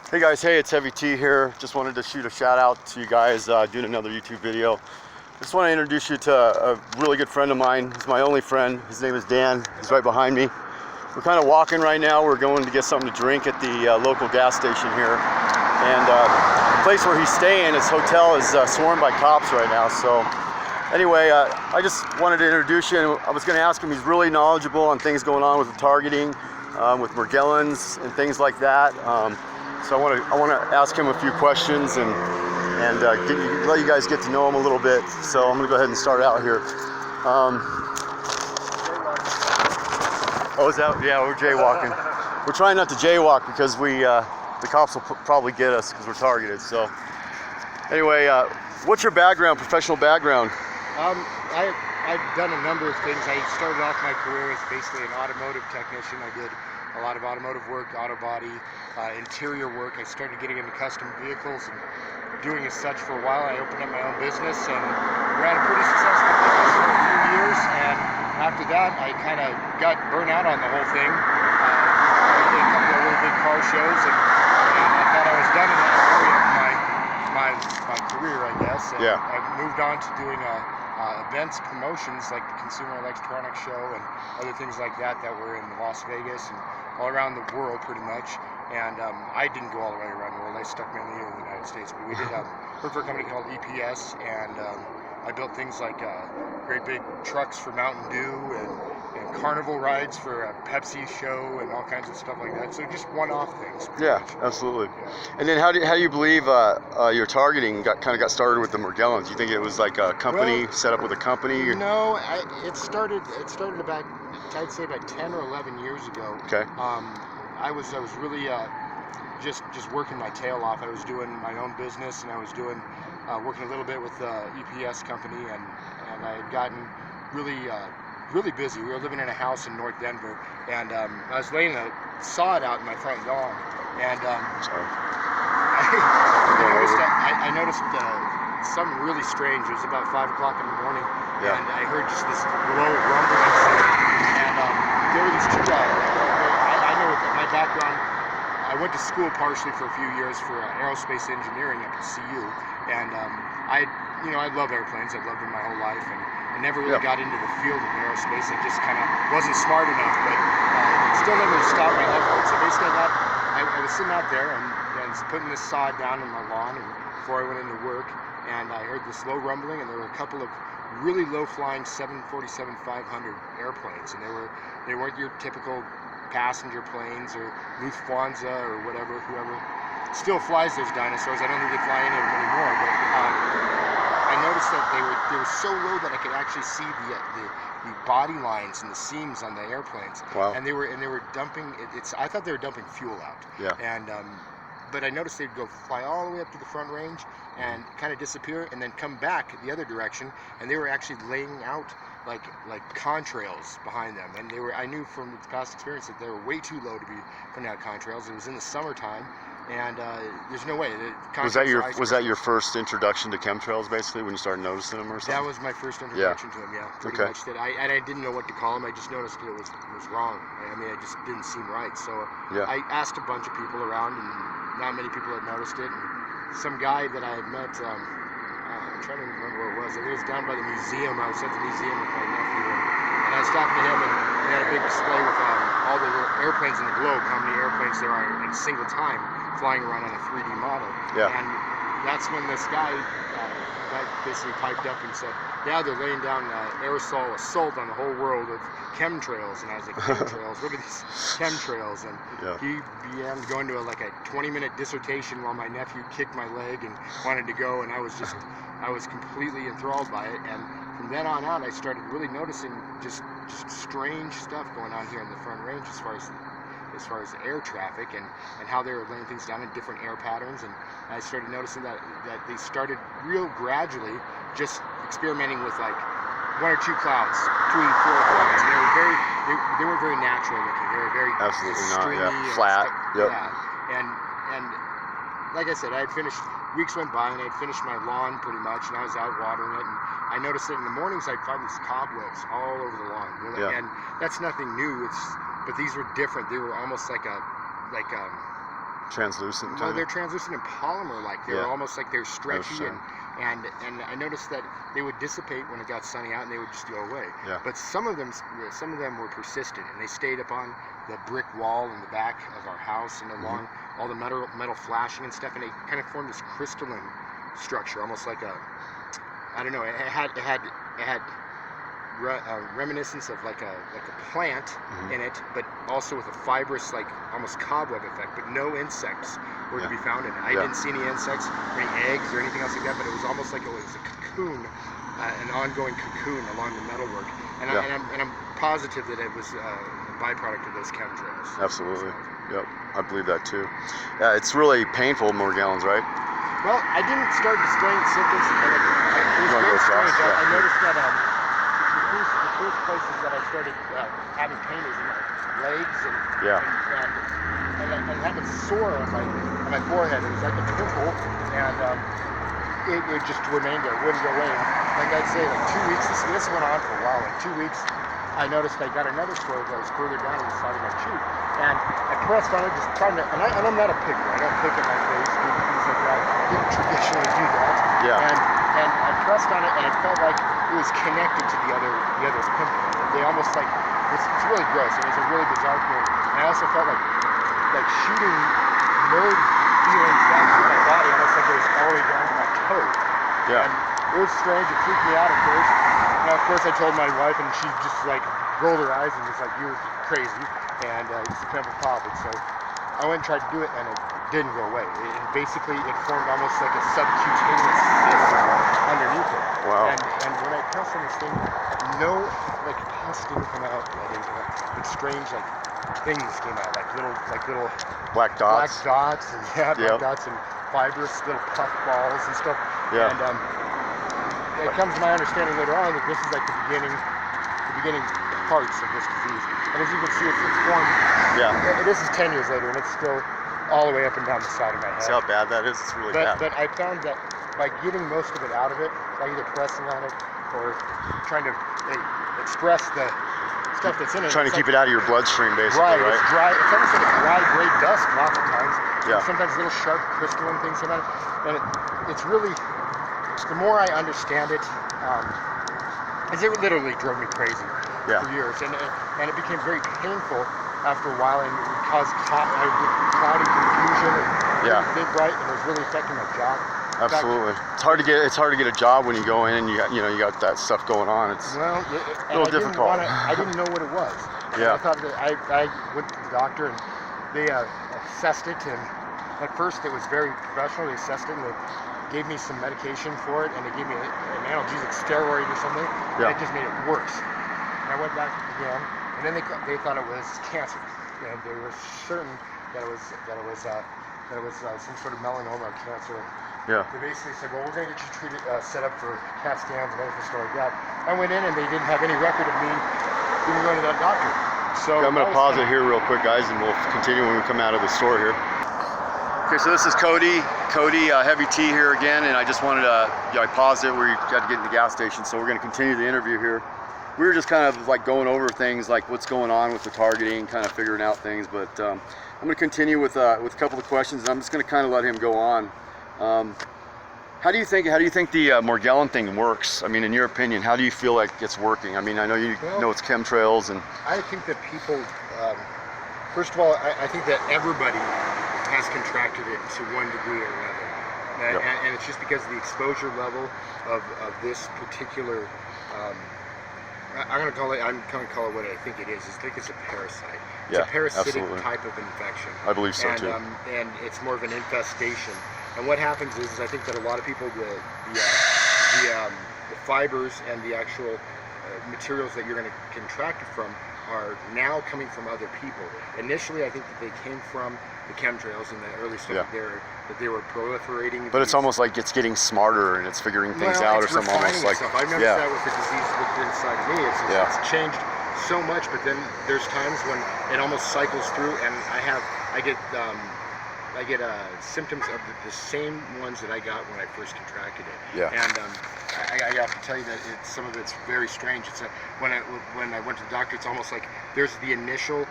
Hey guys, hey, it's Heavy T here. Just wanted to shoot a shout out to you guys doing another YouTube video. Just want to introduce you to a really good friend of mine. He's my only friend. His name is Dan. He's right behind me. We're kind of walking right now. We're going to get something to drink at the local gas station here. And the place where he's staying, his hotel, is swarmed by cops right now. So anyway, I just wanted to introduce you. I was going to ask him, he's really knowledgeable on things going on with the targeting, with Morgellons and things like that. So I want to ask him a few questions and let you guys get to know him a little bit. So I'm going to go ahead and start out here. Oh, is that? Yeah, we're jaywalking. We're trying not to jaywalk because the cops will probably get us because we're targeted. So anyway, what's your background, professional background? I've done a number of things. I started off my career as basically an automotive technician. I did a lot of automotive work, auto body, interior work. I started getting into custom vehicles and doing as such for a while. I opened up my own business and ran a pretty successful business for a few years. And after that, I kind of got burnt out on the whole thing. I did a couple of really big car shows, and I thought I was done in that area of my career, I guess. And Yeah. I moved on to doing events, promotions like the Consumer Electronics Show and other things like that were in Las Vegas and all around the world pretty much. And I didn't go all the way around the world. I stuck mainly here in the United States. But we did work for a company called EPS, and I built things like great big trucks for Mountain Dew and carnival rides for a Pepsi show and all kinds of stuff like that. So just one-off things. Yeah, absolutely. Yeah. And then how do you believe your targeting got started with the Morgellons? You think it was like a company set up with a company? No, it started about, I'd say about 10 or 11 years ago. Okay. I was really just working my tail off. I was doing my own business, and I was doing working a little bit with the EPS company, and I had gotten really busy. We were living in a house in North Denver, and I was laying a sod out in my front lawn, and I noticed something really strange. It was about 5 o'clock in the morning, yeah. And I heard just this low rumbling sound, and there were these two guys. I know with my background, I went to school partially for a few years for aerospace engineering at CU, and I love airplanes. I've loved them my whole life, and I never really got into the field of aerospace. I just kind of wasn't smart enough, but still never stopped my love for it. So basically I was sitting out there and putting this sod down in my lawn and before I went into work, and I heard this low rumbling, and there were a couple of really low-flying 747-500 airplanes, and they weren't your typical passenger planes or Lufthansa or whatever, whoever still flies those dinosaurs. I don't think they fly any of them anymore, but I noticed that they were so low that I could actually see the body lines and the seams on the airplanes. Wow. And they were dumping. I thought they were dumping fuel out. Yeah. And but I noticed they'd go fly all the way up to the front range and kind of disappear, and then come back the other direction. And they were actually laying out like contrails behind them. And I knew from past experience that they were way too low to be putting out contrails. It was in the summertime. And there's no way. Was that your first introduction to chemtrails, basically, when you started noticing them or something? That was my first introduction to them, yeah. Pretty much. I didn't know what to call them. I just noticed that it was wrong. I mean, it just didn't seem right. So I asked a bunch of people around, and not many people had noticed it. And some guy that I had met, I'm trying to remember where it was. It was down by the museum. I was at the museum with my nephew, and I was talking to him, and they had a big display with all the little airplanes in the globe, how many airplanes there are at a single time flying around on a 3D model. Yeah. And that's when this guy basically piped up and said, yeah, they're laying down aerosol assault on the whole world of chemtrails. And I was like, chemtrails? What are these chemtrails? And he began to go into a 20-minute dissertation while my nephew kicked my leg and wanted to go, and I was completely enthralled by it. And from then on out, I started really noticing just strange stuff going on here in the Front Range as far as air traffic and how they were laying things down in different air patterns. And I started noticing that they started real gradually just experimenting with 1 or 2 clouds, 3, 4 clouds. And they weren't very natural looking. They were very absolutely not. Yeah. Flat. Yep. Yeah. And like I said, weeks went by, and I had finished my lawn pretty much, and I was out watering it, and I noticed that in the mornings I'd find these cobwebs all over the lawn. And that's nothing new. But these were different. They were almost like translucent Well, kind they're of? translucent and polymer-like. They're Yeah. almost like they're stretchy, sure. and I noticed that they would dissipate when it got sunny out, and they would just go away. Yeah. But some of them were persistent, and they stayed up on the brick wall in the back of our house and along all the metal flashing and stuff, and they kind of formed this crystalline structure, almost like a, I don't know. It had reminiscence of like a plant in it, but also with a fibrous, like almost cobweb effect, but no insects were to be found in it. I didn't see any insects or any eggs or anything else like that, but it was almost like it was a cocoon, an ongoing cocoon along the metalwork. And, I'm positive that it was a byproduct of those chemtrails. Absolutely. Yep, I believe that too. Yeah, it's really painful, Morgellons, right? Well, I didn't start displaying symptoms. It was very strange. I noticed that the first places that I started having pain is in my legs and having sore on my forehead. It was like a pimple, and it just remained there, wouldn't go away. Like I'd say, like 2 weeks. This went on for a while. Like 2 weeks, I noticed I got another sore that was further down on the side of my cheek, and I pressed on it, just trying to. And I'm not a picker. I don't pick at my face, do things like that. I didn't traditionally do that. Yeah. And I pressed on it, and it felt like it was connected to the other pimple. They almost like it's really gross. It was a really bizarre feeling. And I also felt like shooting nerve feelings down through my body, almost like it was all the way down to my toe. Yeah. And it was strange. It freaked me out at first. Now, of course, I told my wife, and she just like rolled her eyes and was like, "You're crazy," and it's a pimple popping. So I went and tried to do it, and it didn't go away. Basically, it formed almost like a subcutaneous cyst underneath it. Wow. And when I pressed on this thing, no like pus didn't come out. But strange like things came out, like little Black dots. Black dots and fibrous little puff balls and stuff. Yeah. And it comes to my understanding later on that this is like the beginning parts of this disease. And as you can see, it's formed. Yeah. This is 10 years later, and it's still all the way up and down the side of my head. See how bad that is? It's really bad. But I found that by getting most of it out of it, by either pressing on it or trying to express the stuff that's in it. Trying to keep it out of your bloodstream, basically, right? It's dry. It's almost like a dry gray dust lots of times. Yeah. Sometimes little sharp crystalline things about it. And it's really, the more I understand it, it literally drove me crazy for years. And it became very painful after a while, and it caused cloudy confusion and think right, and it was really affecting my job. Absolutely. It's hard to get a job when you go in and you got that stuff going on. It's a little difficult. I didn't know what it was. Yeah. I thought that I went to the doctor, and they assessed it, and at first it was very professional. They assessed it, and they gave me some medication for it, and they gave me an analgesic steroid or something. Yeah. And it just made it worse. And I went back again, and then they thought it was cancer. And they were certain that it was some sort of melanoma or cancer. Yeah. They basically said, well, we're going to get you treated, set up for CAT scans and everything like that. I went in, and they didn't have any record of me even going to that doctor. So I'm going to pause it here real quick, guys, and we'll continue when we come out of the store here. Okay, so this is Cody, Heavy T here again, and I just wanted to, I paused it where you got to get in the gas station, so we're going to continue the interview here. We were just kind of like going over things like what's going on with the targeting, kind of figuring out things, but I'm going to continue with a couple of questions, and I'm just going to kind of let him go on. How do you think the Morgellon thing works? I mean, in your opinion, how do you feel like it's working? I mean, I know you know it's chemtrails, and I think that people, first of all, I think that everybody has contracted it to one degree or another, and it's just because of the exposure level of this particular. I'm going to call it what I think it is. I think it's a parasite. It's a parasitic type of infection. I believe so too. And it's more of an infestation. And what happens is I think that a lot of people, the fibers and the actual materials that you're going to contract it from are now coming from other people. Initially, I think that they came from the chemtrails in the early stuff that they were proliferating. But it's almost like it's getting smarter and it's figuring things out, or something almost like. I've noticed that with the disease inside of me. It's changed so much, but then there's times when it almost cycles through, and I get symptoms of the same ones that I got when I first contracted it. Yeah. And I have to tell you that some of it's very strange. It's when I went to the doctor, it's almost like there's the initial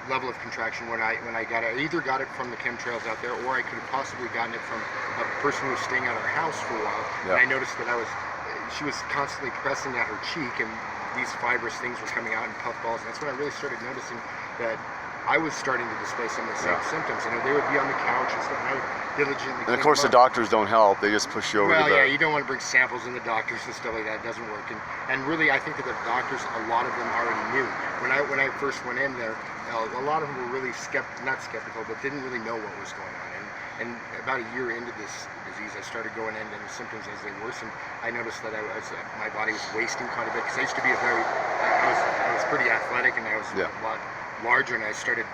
level of contraction when I got it. I either got it from the chemtrails out there, or I could have possibly gotten it from a person who was staying at our house for a while. Yeah. And I noticed that she was constantly pressing at her cheek, and these fibrous things were coming out in puff balls. And that's when I really started noticing that I was starting to display some of the same symptoms. They would be on the couch and stuff, and I would diligently. And of course, the doctors don't help. They just push you over well, to the. yeah, you don't want to bring samples in the doctors and stuff like that. It doesn't work. And really, I think that the doctors, a lot of them already knew. When I first went in there, a lot of them were really not skeptical, but didn't really know what was going on. And about a year into this disease, I started going into the symptoms as they worsened. I noticed that my body was wasting quite a bit, because I used to be I was pretty athletic, and I was a lot larger, and I started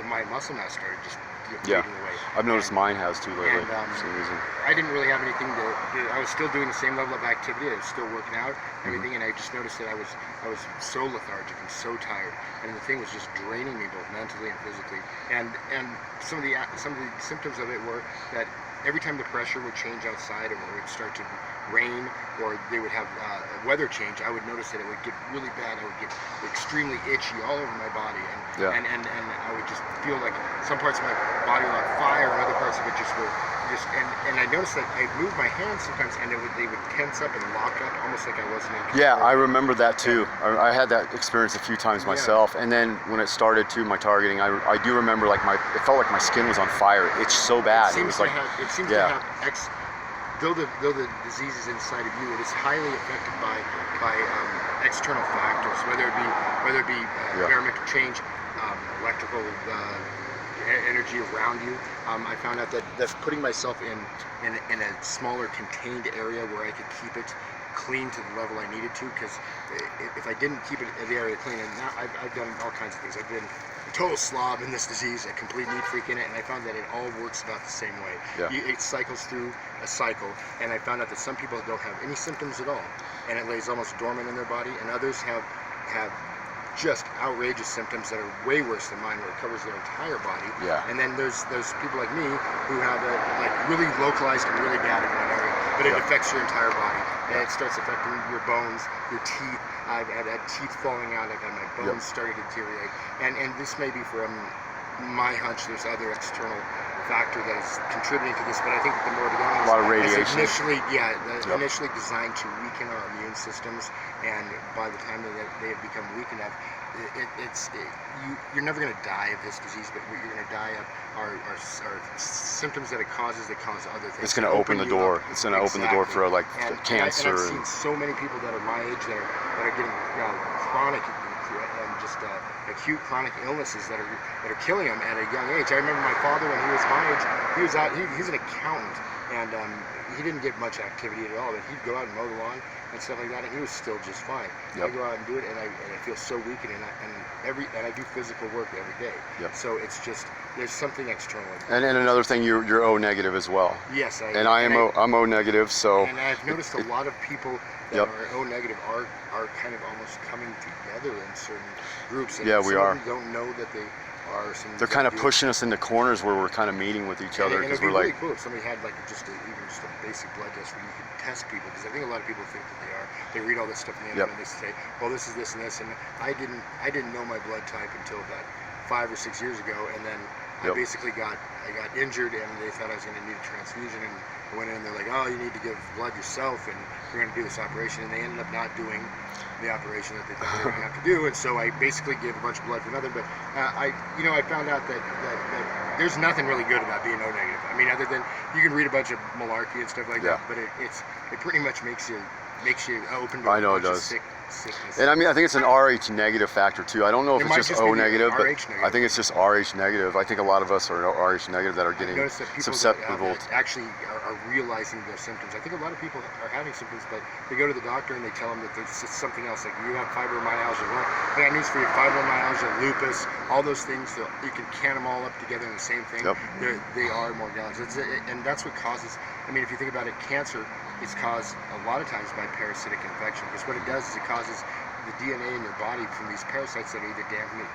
my muscle mass started just fading away. I've noticed mine has too lately. And, for some reason. I didn't really have anything to do. I was still doing the same level of activity. I was still working out, everything, and I just noticed that I was so lethargic and so tired, and the thing was just draining me both mentally and physically. And some of the symptoms of it were that every time the pressure would change outside, or it would start to rain, or they would have weather change, I would notice that it would get really bad. I would get extremely itchy all over my body, and I would just feel like some parts of my body were on fire, and other parts of it just were and I noticed that I moved my hands sometimes, and they would tense up and lock up, almost like I wasn't in control. Yeah, I remember that too. I had that experience a few times myself, and then when it started to my targeting, I do remember like it felt like my skin was on fire. It's so bad. It seems to have though the disease is inside of you, it is highly affected by external factors, whether it be barometric change, electrical energy around you. I found out that putting myself in a smaller contained area where I could keep it clean to the level I needed to, because if I didn't keep the area clean, and now I've done all kinds of things. I've been a total slob in this disease, a complete neat freak in it, and I found that it all works about the same way. It cycles through a cycle, and I found out that some people don't have any symptoms at all, and it lays almost dormant in their body, and others have just outrageous symptoms that are way worse than mine, where it covers their entire body. And then there's people like me who have it like really localized and really bad in one area, but it affects your entire body, and it starts affecting your bones, your teeth. I've had teeth falling out, I've had my bones starting to deteriorate, and this may be from my hunch. There's other external factor that is contributing to this, but I think that the Morgellons, a lot of radiation, initially designed to weaken our immune systems, and by the time that they have become weak enough, you're never going to die of this disease, but what you're going to die of are symptoms that it causes that cause other things. It's going to open the door. It's going to open the door for like cancer. And I've seen so many people that are my age that are getting chronic and just acute chronic illnesses that are killing them at a young age. I remember my father, when he was my age, he's an accountant, and he didn't get much activity at all, but he'd go out and mow the lawn and stuff like that, and he was still just fine. I go out and do it, and I feel so weakened, and I do physical work every day. So it's just, there's something external. And another thing, you're O negative as well. Yes, I'm O negative, so. And I've noticed a lot of people that are O negative are kind of almost coming together in certain groups. And we are. Don't know that they are. They're kind of pushing us into corners where we're kind of meeting with each other, because we're really like. Cool if somebody had like just a basic blood test where you could test people, because I think a lot of people think that they are. They read all this stuff on the internet and they say, well, this is this and this, and I didn't know my blood type until about 5 or 6 years ago, and then I basically got injured, and they thought I was going to need a transfusion, and I went in and they're like, oh, you need to give blood yourself, and we're going to do this operation, and they ended up not doing the operation that they thought they were going to have to do, and so I basically gave a bunch of blood for nothing. But I found out that there's nothing really good about being O negative. I mean, other than you can read a bunch of malarkey and stuff like that, but it pretty much makes you open to a bunch of sickness. And I mean, I think it's an RH negative factor too. I don't know if it's just O negative, but I think it's just RH negative. I think a lot of us are RH negative that are getting susceptible. That actually are realizing their symptoms. I think a lot of people are having symptoms, but they go to the doctor and they tell them that it's something else. Like, you have fibromyalgia. Well, I got news for you: fibromyalgia, lupus, all those things. You can can them all up together in the same thing. They are Morgellons, and that's what causes. I mean, if you think about it, cancer is caused a lot of times by parasitic infection, because what it does is it causes the DNA in your body from these parasites that are either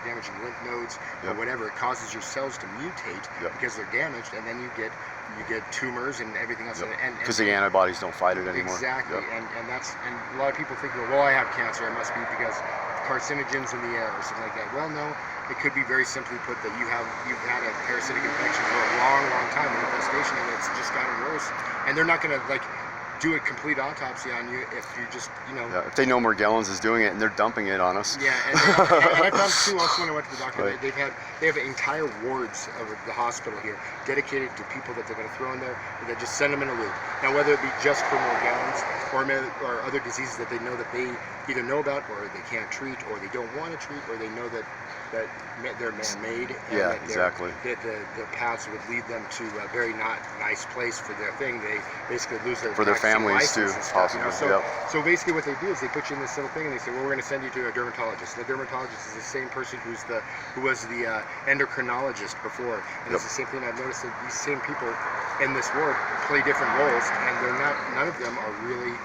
damaging lymph nodes or whatever. It causes your cells to mutate because they're damaged, and then you get tumors and everything else. Because the antibodies don't fight it anymore. Exactly, and a lot of people think, well, I have cancer, it must be because of carcinogens in the air or something like that. Well, no, it could be very simply put that you've had a parasitic infection for a long, long time, an infestation, and it's just gotten worse. And they're not going to like do a complete autopsy on you if you just, you know. Yeah, if they know Morgellons is doing it and they're dumping it on us. Yeah, and I found too also when I went to the doctor, Right. they have entire wards of the hospital here dedicated to people that they're going to throw in there, and they just send them in a loop. Now, whether it be just for Morgellons or other diseases that they know that they either know about or they can't treat or they don't want to treat or they know that they're man-made, and Yeah, that exactly. that the paths would lead them to a very not nice place for their thing. They basically lose their For their vaccine families too, license and stuff, you know? possibly. So basically what they do is they put you in this little thing and they say, well, we're going to send you to a dermatologist. The dermatologist is the same person who was the endocrinologist before, and it's the same thing. I've noticed that these same people in this ward play different roles, and none of them are really